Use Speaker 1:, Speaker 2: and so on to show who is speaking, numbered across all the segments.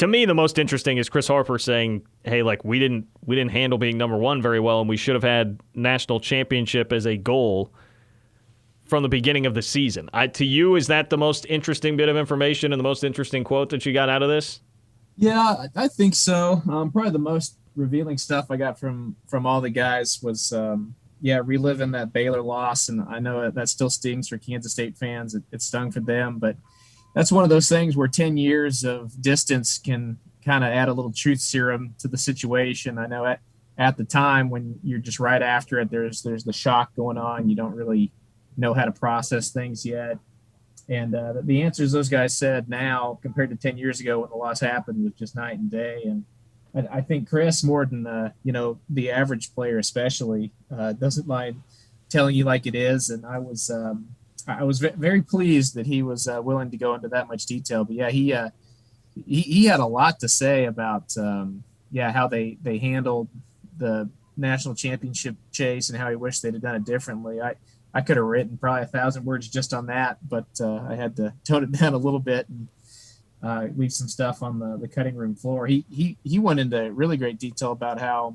Speaker 1: to me, the most interesting is Chris Harper saying, "Hey, like we didn't handle being number one very well, and we should have had national championship as a goal from the beginning of the season." To you, is that the most interesting bit of information and the most interesting quote that you got out of this?
Speaker 2: Yeah, I think so. Probably the most revealing stuff I got from all the guys was yeah, reliving that Baylor loss, and I know that still stings for Kansas State fans. It stung for them, but that's one of those things where 10 years of distance can kind of add a little truth serum to the situation. I know at the time when you're just right after it, there's the shock going on. You don't really know how to process things yet. And the answers those guys said now compared to 10 years ago when the loss happened was just night and day. And I think Chris, more than the average player especially, doesn't mind telling you like it is. And I was very pleased that he was willing to go into that much detail. But yeah, he had a lot to say about how they handled the national championship chase and how he wished they'd have done it differently. I could have written probably 1,000 words just on that, but I had to tone it down a little bit and leave some stuff on the cutting room floor. He went into really great detail about how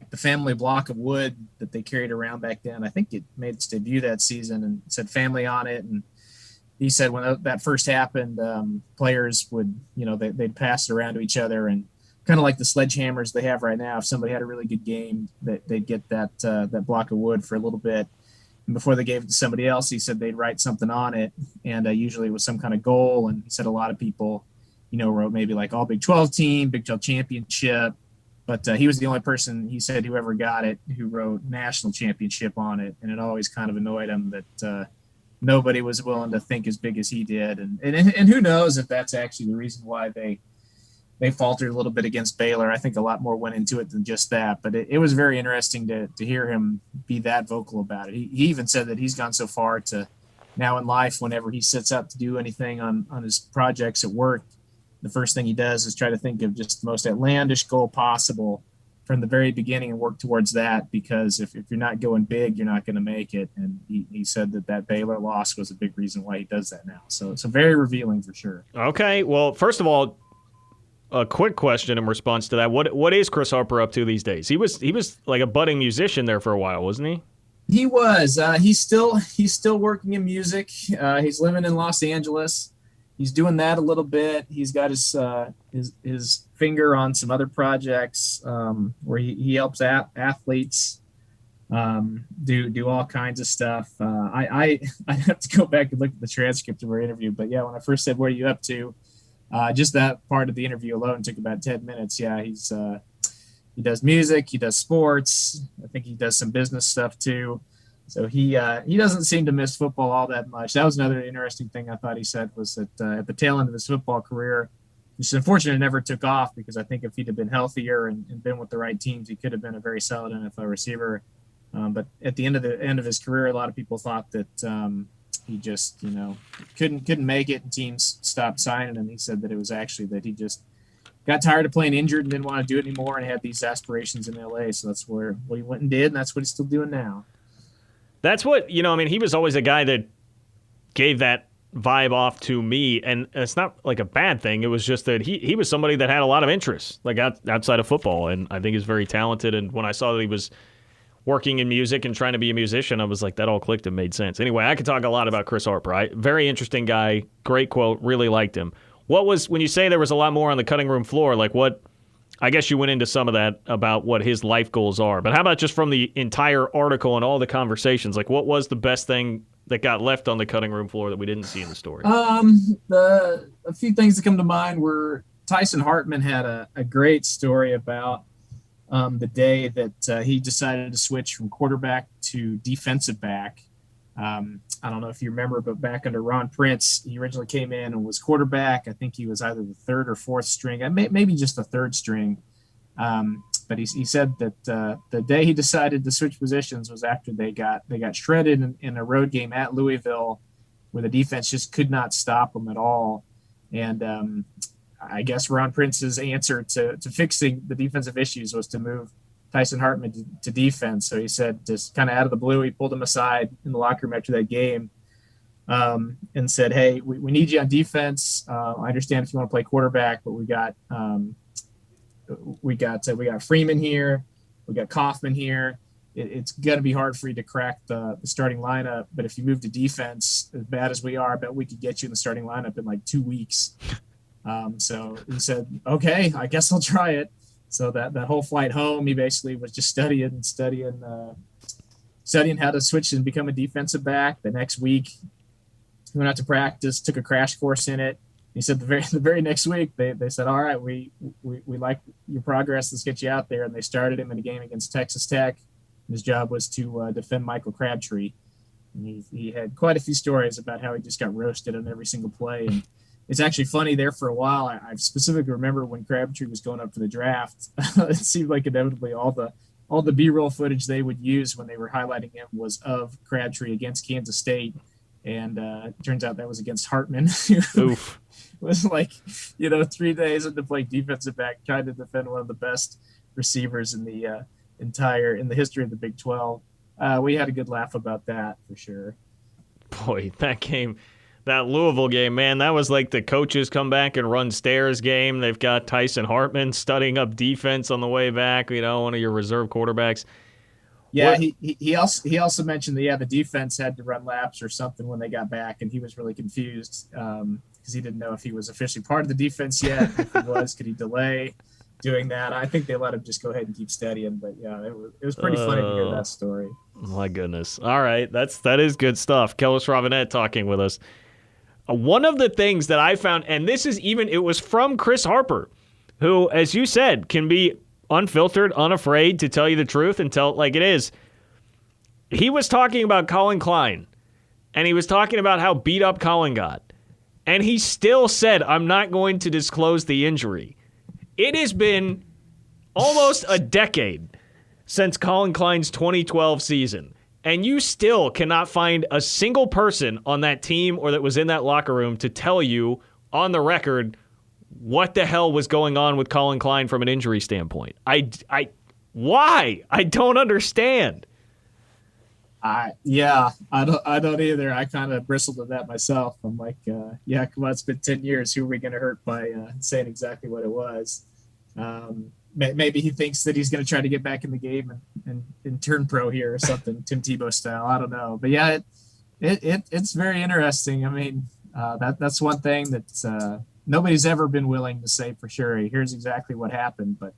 Speaker 2: the family block of wood that they carried around back then, I think it made its debut that season and said family on it. And he said when that first happened, players would, they'd pass it around to each other, and kind of like the sledgehammers they have right now. If somebody had a really good game, they'd get that block of wood for a little bit. And before they gave it to somebody else, he said they'd write something on it. And usually it was some kind of goal. And he said a lot of people, wrote maybe like all Big 12 team, Big 12 championship. But he was the only person, he said, who ever got it, who wrote national championship on it. And it always kind of annoyed him that nobody was willing to think as big as he did. And who knows if that's actually the reason why they faltered a little bit against Baylor. I think a lot more went into it than just that. But it was very interesting to hear him be that vocal about it. He even said that he's gone so far to now in life, whenever he sets out to do anything on his projects at work, the first thing he does is try to think of just the most outlandish goal possible from the very beginning and work towards that, because if you're not going big, you're not going to make it. And he said that Baylor loss was a big reason why he does that now. So it's very revealing for sure.
Speaker 1: Okay. Well, first of all, a quick question in response to that. What is Chris Harper up to these days? He was like a budding musician there for a while, wasn't he?
Speaker 2: He was. He's still working in music. He's living in Los Angeles. He's doing that a little bit. He's got his finger on some other projects where he helps athletes do all kinds of stuff. I have to go back and look at the transcript of our interview, but yeah, when I first said, "What are you up to?" Just that part of the interview alone took about 10 minutes. Yeah, he does music, he does sports. I think he does some business stuff too. So he doesn't seem to miss football all that much. That was another interesting thing I thought he said, was that at the tail end of his football career, which is unfortunate, never took off, because I think if he'd have been healthier and been with the right teams, he could have been a very solid NFL receiver. But at the end of his career, a lot of people thought that he just couldn't make it, and teams stopped signing him. He said that it was actually that he just got tired of playing injured and didn't want to do it anymore, and had these aspirations in LA. So that's what he went and did, and that's what he's still doing now.
Speaker 1: That's what, he was always a guy that gave that vibe off to me, and it's not like a bad thing. It was just that he was somebody that had a lot of interests, like outside of football, and I think he's very talented. And when I saw that he was working in music and trying to be a musician, I was like, that all clicked and made sense. Anyway, I could talk a lot about Chris Harper. Very interesting guy, great quote, really liked him. What was, when you say there was a lot more on the cutting room floor, like what, I guess you went into some of that about what his life goals are, but how about just from the entire article and all the conversations, like what was the best thing that got left on the cutting room floor that we didn't see in the story?
Speaker 2: A few things that come to mind were Tyson Hartman had a great story about the day that he decided to switch from quarterback to defensive back. I don't know if you remember, but back under Ron Prince, he originally came in and was quarterback. I think he was either the third or fourth string, maybe just the third string. But he said that the day he decided to switch positions was after they got shredded in a road game at Louisville, where the defense just could not stop them at all. And I guess Ron Prince's answer to fixing the defensive issues was to move Tyson Hartman to defense. So he said, just kind of out of the blue, he pulled him aside in the locker room after that game and said, "Hey, we need you on defense. I understand if you want to play quarterback, but we got Freeman here, we got Kaufman here. It's going to be hard for you to crack the starting lineup. But if you move to defense, as bad as we are, I bet we could get you in the starting lineup in like 2 weeks." So he said, "Okay, I guess I'll try it." So that whole flight home, he basically was just studying how to switch and become a defensive back. The next week, he went out to practice, took a crash course in it. He said the very next week they said, "All right, we like your progress. Let's get you out there." And they started him in a game against Texas Tech. His job was to defend Michael Crabtree. And he had quite a few stories about how he just got roasted on every single play. And it's actually funny there for a while. I specifically remember when Crabtree was going up for the draft. It seemed like inevitably all the B-roll footage they would use when they were highlighting him was of Crabtree against Kansas State. And it turns out that was against Hartman.
Speaker 1: Oof.
Speaker 2: Was like, 3 days into playing defensive back, trying to defend one of the best receivers in the in the history of the Big 12. We had a good laugh about that for sure.
Speaker 1: Boy, that Louisville game, man, that was like the coaches come back and run stairs game. They've got Tyson Hartman studying up defense on the way back, one of your reserve quarterbacks.
Speaker 2: Yeah, he also mentioned that the defense had to run laps or something when they got back, and he was really confused because he didn't know if he was officially part of the defense yet. If he was, could he delay doing that? I think they let him just go ahead and keep studying. But yeah, it was pretty funny to hear that story.
Speaker 1: My goodness. All right, that is good stuff. Kellis Robinett talking with us. One of the things that I found, and it was from Chris Harper, who, as you said, can be unfiltered, unafraid to tell you the truth and tell it like it is. He was talking about Colin Klein, and he was talking about how beat up Colin got. And he still said, "I'm not going to disclose the injury." It has been almost a decade since Colin Klein's 2012 season, and you still cannot find a single person on that team or that was in that locker room to tell you on the record what the hell was going on with Colin Klein from an injury standpoint. Why? I don't understand.
Speaker 2: I don't either. I kind of bristled at that myself. I'm like, come on, it's been 10 years. Who are we going to hurt by saying exactly what it was? Maybe he thinks that he's going to try to get back in the game and turn pro here or something, Tim Tebow style. I don't know, but yeah, it's very interesting. I mean, that's one thing that nobody's ever been willing to say for sure. Here's exactly what happened, but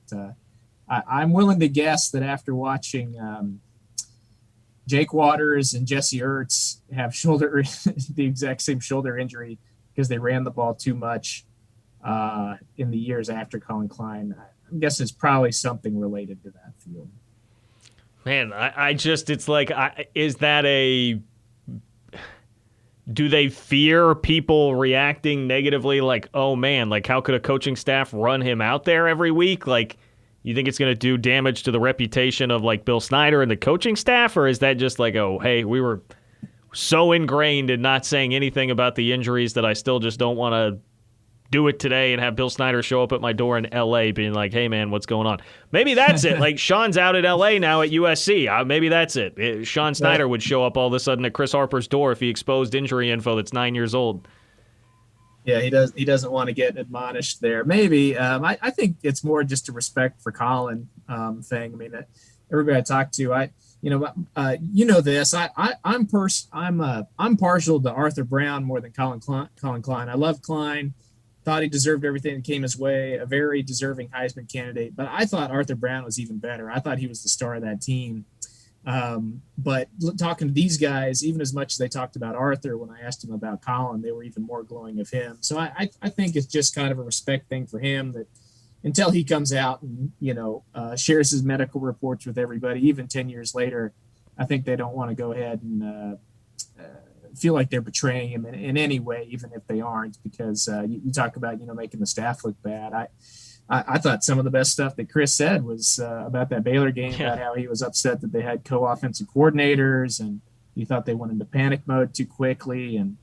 Speaker 2: I'm willing to guess that after watching Jake Waters and Jesse Ertz have the exact same shoulder injury because they ran the ball too much in the years after Colin Klein. I'm guessing it's probably something related to that field.
Speaker 1: Man, it's like, is that do they fear people reacting negatively? Like, oh man, like how could a coaching staff run him out there every week? Like, you think it's going to do damage to the reputation of like Bill Snyder and the coaching staff? Or is that just like, oh, hey, we were so ingrained in not saying anything about the injuries that I still just don't want to do it today and have Bill Snyder show up at my door in L.A. being like, hey, man, what's going on? Maybe that's it. Like, Sean's out at L.A. now at USC. Maybe that's it. Sean Snyder would show up all of a sudden at Chris Harper's door if he exposed injury info that's 9 years old.
Speaker 2: Yeah, he doesn't want to get admonished there. Maybe. I think it's more just a respect for Colin thing. I mean, everybody I talk to, this. I'm partial to Arthur Brown more than Colin Klein. I love Klein. Thought he deserved everything that came his way. A very deserving Heisman candidate. But I thought Arthur Brown was even better. I thought he was the star of that team. But talking to these guys, even as much as they talked about Arthur, when I asked him about Colin, they were even more glowing of him. So I think it's just kind of a respect thing for him that until he comes out and, shares his medical reports with everybody, even 10 years later, I think they don't want to go ahead and feel like they're betraying him in any way, even if they aren't, because you talk about, making the staff look bad. I thought some of the best stuff that Chris said was about that Baylor game, about how he was upset that they had co-offensive coordinators and he thought they went into panic mode too quickly and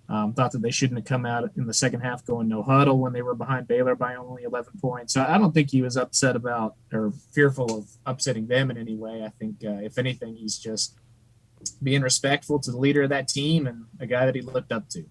Speaker 2: thought that they shouldn't have come out in the second half going no huddle when they were behind Baylor by only 11 points. So I don't think he was upset about or fearful of upsetting them in any way. I think if anything, he's just being respectful to the leader of that team and a guy that he looked up to.